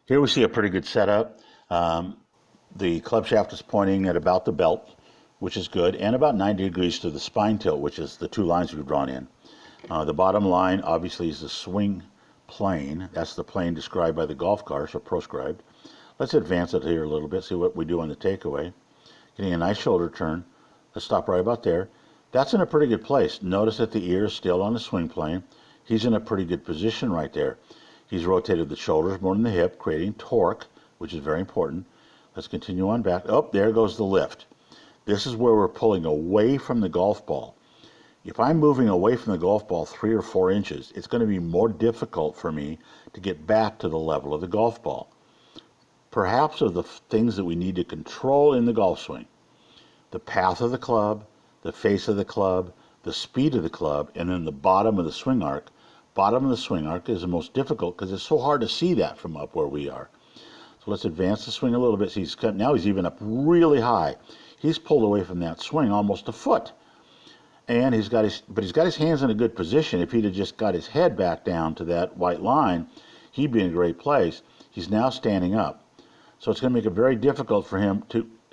Here we see a pretty good setup. Um, the club shaft is pointing at about the belt, which is good, and about 90 degrees to the spine tilt, which is the two lines we've drawn in. The bottom line, obviously, is the swing plane. That's the plane described by the golf cars, or proscribed. Let's advance it here a little bit, see what we do on the takeaway. Getting a nice shoulder turn. Let's stop right about there. That's in a pretty good place. Notice that the ear is still on the swing plane. He's in a pretty good position right there. He's rotated the shoulders more than the hip, creating torque, which is very important. Let's continue on back. Oh, there goes the lift. This is where we're pulling away from the golf ball. If I'm moving away from the golf ball 3 or 4 inches, it's going to be more difficult for me to get back to the level of the golf ball. Perhaps of the things that we need to control in the golf swing: the path of the club, the face of the club, the speed of the club, and then the bottom of the swing arc. Bottom of the swing arc is the most difficult because it's so hard to see that from up where we are. So let's advance the swing a little bit. So now he's even up really high. He's pulled away from that swing almost a foot. And he's got his hands in a good position. If he'd have just got his head back down to that white line, he'd be in a great place. He's now standing up. So it's going to make it very difficult for him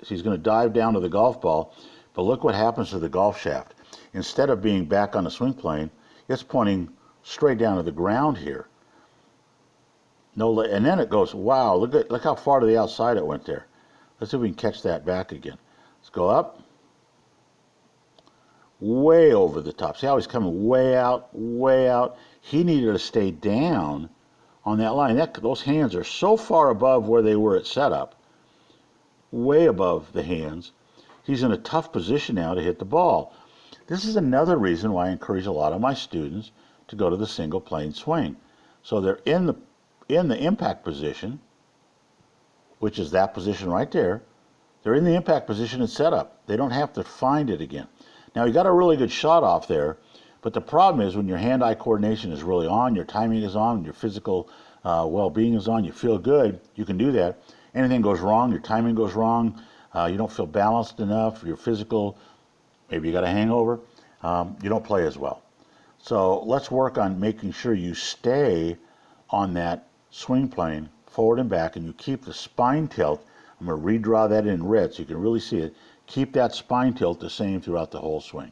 he's going to dive down to the golf ball. But look what happens to the golf shaft. Instead of being back on the swing plane, it's pointing straight down to the ground here. And then it goes, wow, look how far to the outside it went there. Let's see if we can catch that back again. Let's go up. Way over the top. See how he's coming way out, way out? He needed to stay down on that line. Those hands are so far above where they were at setup, way above the hands. He's in a tough position now to hit the ball. This is another reason why I encourage a lot of my students to go to the single plane swing. So they're in the impact position, which is that position right there. They're in the impact position and setup. They don't have to find it again. Now, you got a really good shot off there, but the problem is when your hand-eye coordination is really on, your timing is on, your physical well-being is on, you feel good, you can do that. Anything goes wrong, your timing goes wrong, you don't feel balanced enough, your physical, maybe you got a hangover, you don't play as well. So let's work on making sure you stay on that swing plane forward and back, and you keep the spine tilt. I'm going to redraw that in red so you can really see it. Keep that spine tilt the same throughout the whole swing.